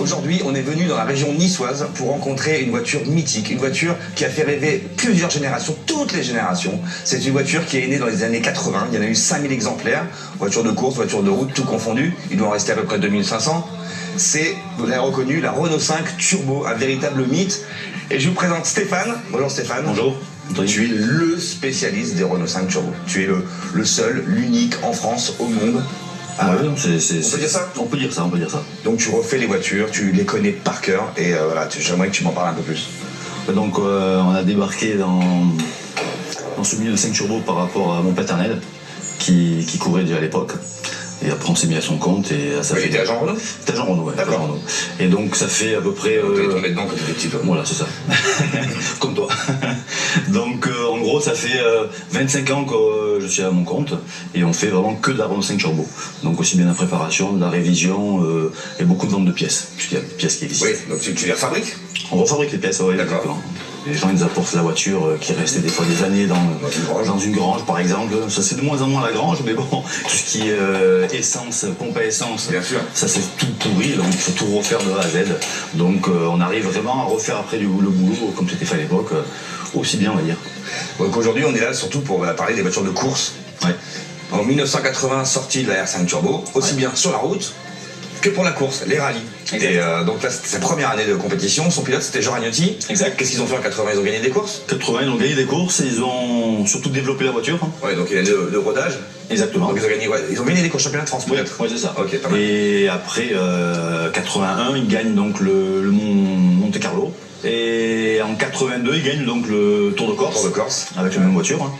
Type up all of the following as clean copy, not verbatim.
Aujourd'hui, on est venu dans la région niçoise pour rencontrer une voiture mythique, une voiture qui a fait rêver plusieurs générations, toutes les générations. C'est une voiture qui est née dans les années 80, il y en a eu 5000 exemplaires, voiture de course, voiture de route, tout confondu, il doit en rester à peu près 2500. C'est, vous l'avez reconnu, la Renault 5 Turbo, un véritable mythe. Et je vous présente Stéphane. Bonjour Stéphane. Bonjour. Tu es le spécialiste des Renault 5 Turbo. Tu es le seul, l'unique en France, au monde. Ah oui, on peut dire ça ? On peut dire ça, on peut dire ça. Donc tu refais les voitures, tu les connais par cœur et voilà, j'aimerais que tu m'en parles un peu plus. Donc on a débarqué dans ce milieu de 5 Turbo par rapport à mon paternel qui courait déjà à l'époque. Et après on s'est mis à son compte et ça Il était agent Renault ? C'était agent Renault, ouais. D'accord. Agent Renault. Et donc ça fait à peu près... Tu es tombé dedans quand tu étais petit toi. Voilà, c'est ça. Comme toi. Donc en gros ça fait 25 ans que je suis à mon compte et on fait vraiment que de la Renault 5 Turbo. Donc aussi bien la préparation, de la révision et beaucoup de vente de pièces, puisqu'il y a des pièces qui existent. Oui, donc tu les refabriques ? On refabrique les pièces, oui. D'accord. Exactement. Les gens ils apportent la voiture qui est restée des fois des années dans une grange par exemple. Ça c'est de moins en moins la grange, mais bon, tout ce qui est essence, pompe à essence, bien sûr, ça c'est tout pourri, donc il faut tout refaire de A à Z. Donc on arrive vraiment à refaire après le boulot comme c'était fait à l'époque, aussi bien on va dire. Donc aujourd'hui on est là surtout pour parler des voitures de course. Ouais. En 1980, sortie de la R5 Turbo, aussi bien sur la route que pour la course, les rallyes. Exact. Et donc là, c'était sa première année de compétition. Son pilote, c'était Jean Ragnotti. Exact. Qu'est-ce qu'ils ont fait en 80 ? Ils ont gagné des courses ? 80, ils ont gagné des courses et ils ont surtout développé la voiture. Ouais, donc il y a de rodage. Exactement. Donc ils ont gagné des courses championnats de France, peut-être. Ouais, c'est ça. Ok, pas mal. Et après 81, ils gagnent donc le Monte Carlo. Et en 82, ils gagnent donc le Tour de Corse. Tour de Corse. Avec la même voiture.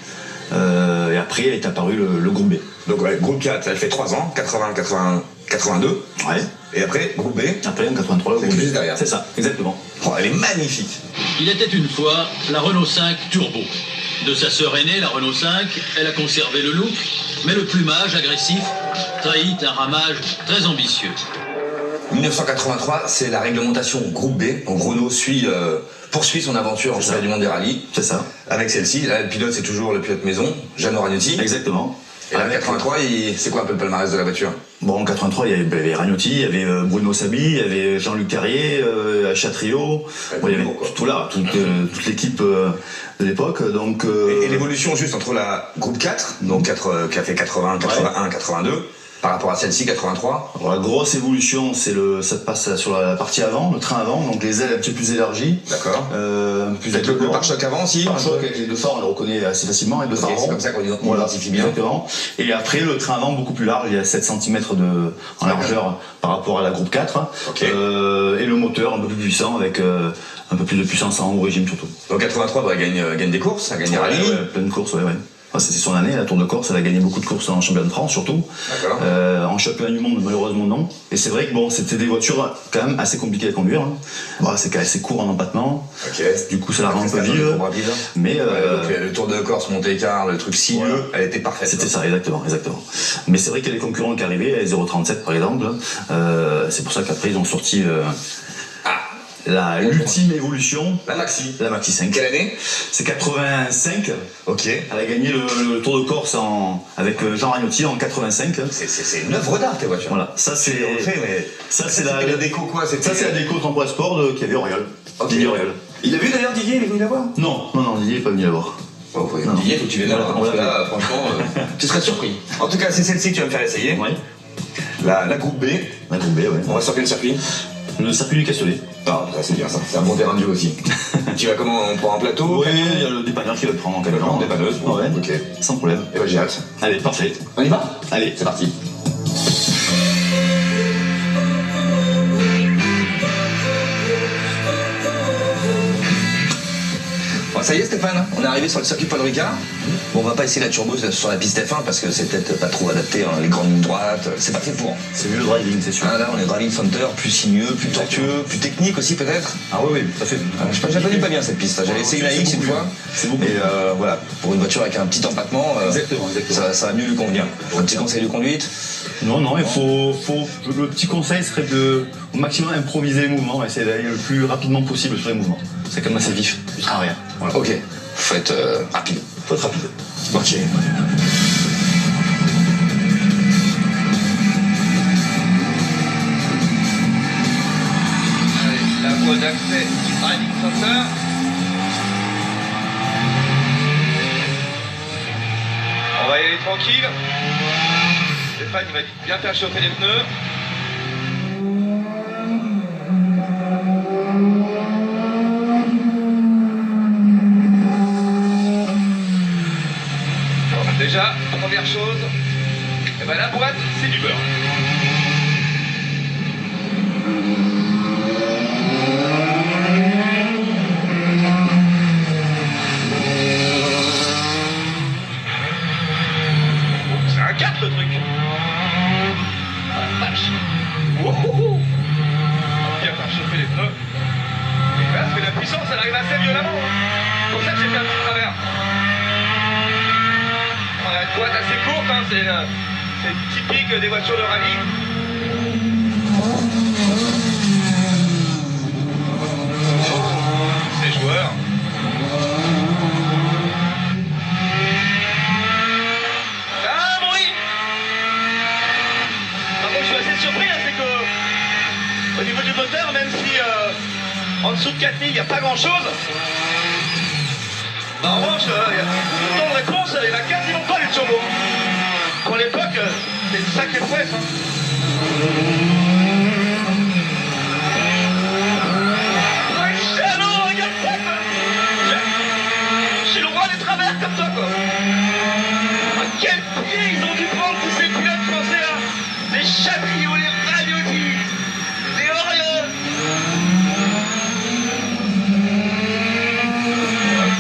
Et après est apparu le groupe B. Donc ouais, groupe 4, elle fait 3 ans, 80, 80, 82. Ouais. Et après, groupe B. Après en 83, le C'est groupe B. juste derrière. C'est ça, exactement. Oh, elle est magnifique. Il était une fois la Renault 5 Turbo. De sa sœur aînée, la Renault 5, elle a conservé le look, mais le plumage agressif trahit un ramage très ambitieux. 1983, c'est la réglementation groupe B. Donc Renault poursuit son aventure en championnat du monde des rallyes. C'est ça. Avec celle-ci, là, le pilote c'est toujours le pilote maison, Jeannot Ragnotti. Exactement. Et là, en 83, c'est quoi un peu le palmarès de la voiture ? Bon, en 83, il y avait Ragnotti, il y avait Bruno Sabi, il y avait Jean-Luc Carrier, Chatriot. Bon, il y avait toute l'équipe de l'époque. Donc, Et l'évolution juste entre la groupe 4, donc qui a fait 80, 81, 82, par rapport à celle-ci, 83. Alors, la grosse évolution, ça passe sur la partie avant, le train avant, donc les ailes un petit peu plus élargies. D'accord. Plus Peut-être le pare-choc avant aussi. Le pare-choc avec les deux phares, on le reconnaît assez facilement, les deux phares. C'est comme ça qu'on identifie bien. Exactement. Et après, le train avant beaucoup plus large, il y a 7 cm en largeur par rapport à la groupe 4. Okay. Et le moteur un peu plus puissant avec un peu plus de puissance en haut régime surtout. Donc 83, elle gagne des courses, elle gagne des rallyes. Plein de courses, ouais. Enfin, c'était son année, la Tour de Corse, elle a gagné beaucoup de courses en championnat de France surtout. En championnat du monde, malheureusement non. Et c'est vrai que bon, c'était des voitures quand même assez compliquées à conduire. Bon, c'est assez court en empattement. Okay. Du coup, ça la rend un peu vive. Mais donc, le Tour de Corse, Monte-Carlo, le truc sinueux, elle était parfaite. C'était ça, exactement. Mais c'est vrai qu'il y a des concurrents qui arrivaient, les 037 par exemple. C'est pour ça qu'après ils ont sorti l'ultime évolution. La Maxi 5. Quelle année ? C'est 85. Ok. Elle a gagné le Tour de Corse avec Jean Ragnotti en 85. C'est une œuvre d'art tes voitures. Voilà, ça c'est. Ça c'est la déco quoi ? Ça c'est la déco Tempois Sport qui avait Auriol. Ok. Didier Auriol. Il l'a vu d'ailleurs Didier, il est venu la voir ? Non, Didier n'est pas venu la voir. Didier, faut que tu viennes là. Voilà, là franchement, tu serais surpris. En tout cas, c'est celle-ci que tu vas me faire essayer. Oui. La groupe B. La groupe B, ouais. On va sur quel circuit ? Le circuit du Castellet. Ah, ça c'est bien ça. C'est un bon terrain de jeu aussi. Tu vas comment ? On prend un plateau ? Oui, il y a le dépanneur qui va te prendre en camion. Dépanneuse. Ouais. Ok. Sans problème. Et bah j'ai hâte. Allez, parfait. On y va ? Allez, c'est parti. Bon, ça y est Stéphane, on est arrivé sur le circuit Paul Ricard. Bon, on va pas essayer la turbo sur la piste F1 parce que c'est peut-être pas trop adapté, hein, les grandes lignes droites, c'est pas fait pour. c'est mieux le driving, c'est sûr. Ah, là on est driving center, plus sinueux, plus tortueux, plus technique aussi peut-être. Ah oui, tout à fait. Je connais pas bien cette piste, j'avais essayé la X une fois. C'est beaucoup. Et voilà, pour une voiture avec un petit empattement, Exactement. ça va mieux lui convenir. Un petit conseil de conduite ? Non, il faut. Le petit conseil serait de au maximum improviser les mouvements, essayer d'aller le plus rapidement possible sur les mouvements. C'est quand même assez vif, du train arrière. Voilà. Ok, faut être rapide. Faut être rapide. Ok. On va y aller tranquille. Stéphane, il va bien faire chauffer les pneus. Bon, déjà, première chose, eh ben, la boîte, c'est du beurre. C'est un 4 le truc. Ah la vache. Wouhou. On va bien faire chauffer les pneus. Et parce que la puissance elle arrive assez violemment. C'est pour ça que j'ai fait un petit travers. On a une boîte assez courte, hein. C'est typique des voitures de rallye. Ces joueurs. Ah bon, oui. Par contre, je suis assez surpris, hein, c'est que au niveau du moteur, même si en dessous de 4000 il n'y a pas grand chose, en revanche, le temps de réponse, il n'a quasiment pas les turbos. Pour l'époque, c'est une sacrée prouesse. Hein. Chalot, regarde ça, quoi. Je suis le roi des travers comme toi, quoi. Ah, quel pied ils ont dû prendre tous ces pilotes français, là. Les Chabriot, les Ragnotti, les Orioles.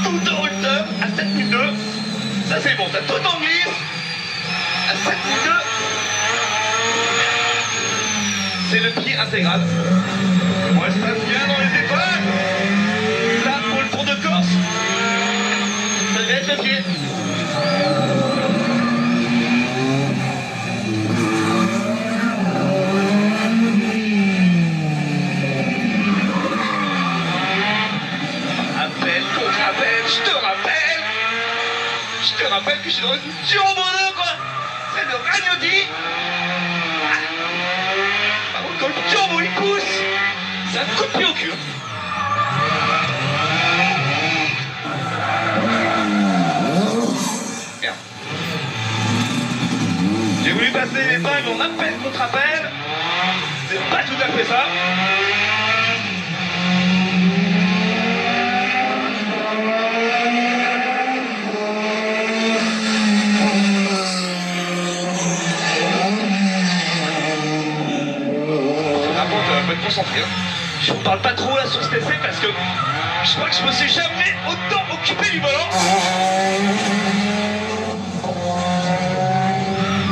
Tout en hauteur, à 7002. Ça c'est bon, t'as tout en glisse. À 7002. C'est le pied intégral. Moi je passe bien dans les épaules. Là pour le Tour de Corse. Ça va être le pied. Appel, contre-appel, je te rappelle que je suis dans une turbo 2, quoi. C'est de Ragnotti. Par contre, quand le turbo il pousse, c'est un coup de pied au cul. Merde. J'ai voulu passer l'épingle en appel contre appel. C'est pas tout à fait ça. Faut être concentré. Hein. Je vous parle pas trop là sur cet essai parce que je crois que je me suis jamais autant occupé du volant.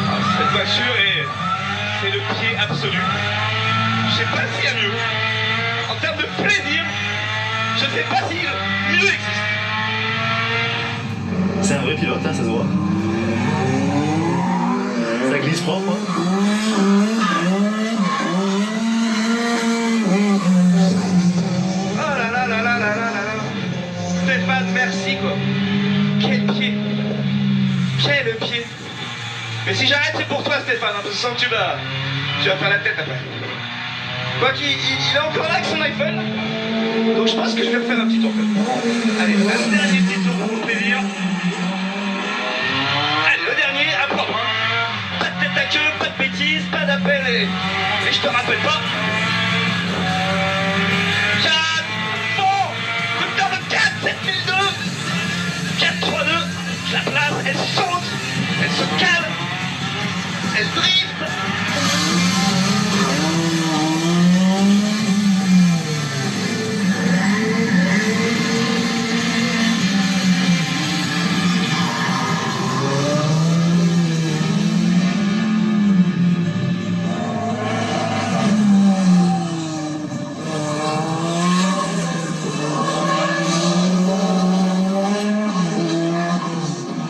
Alors, cette voiture c'est le pied absolu. Je sais pas s'il y a mieux. En termes de plaisir, je sais pas si mieux existe. C'est un vrai pilote, hein, ça se voit. Ça glisse propre. Stéphane, merci quoi. Quel pied. Quel pied. Mais si j'arrête c'est pour toi Stéphane, hein, parce que je sens que tu vas faire la tête après. Quoi qu'il est encore là avec son iPhone. Donc je pense que je vais refaire un petit tour. Allez, un dernier petit tour pour le plaisir. Allez, le dernier, à propre. Hein. Pas de tête à queue, pas de bêtises, pas d'appel et je te rappelle pas. Dans le 4, 7002, 432, la place, elle saute, elle se cale, elle drift.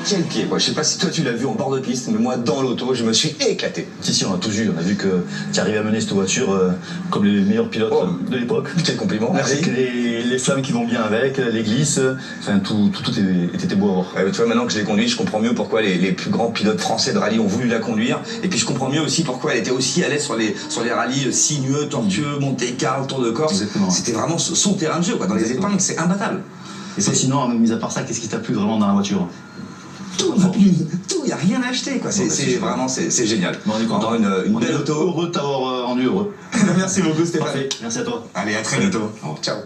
Quel pied, quoi. Je sais pas si toi tu l'as vu en bord de piste, mais moi dans l'auto, je me suis éclaté. Si, on a tous vu, on a vu que tu arrivais à mener cette voiture comme les meilleurs pilotes de l'époque. Quel compliment, merci. Avec les flammes qui vont bien avec, les glisses, enfin tout était beau à voir. Ouais, tu vois, maintenant que je l'ai conduite, je comprends mieux pourquoi les plus grands pilotes français de rallye ont voulu la conduire. Et puis je comprends mieux aussi pourquoi elle était aussi à l'aise sur les rallyes sinueux, tortueux, Monte-Carlo, Tour de Corse. Exactement. C'était vraiment son terrain de jeu, quoi. Dans les épingles, c'est imbattable. Et toi, sinon, mis à part ça, qu'est-ce qui t'a plu vraiment dans la voiture? tout, il n'y a rien à acheter, quoi. C'est vraiment, c'est génial. Bon, on est content. Une belle auto. Heureux de t'avoir rendu heureux. Merci beaucoup, Stéphane. Parfait, merci à toi. Allez, à très bientôt. Ciao.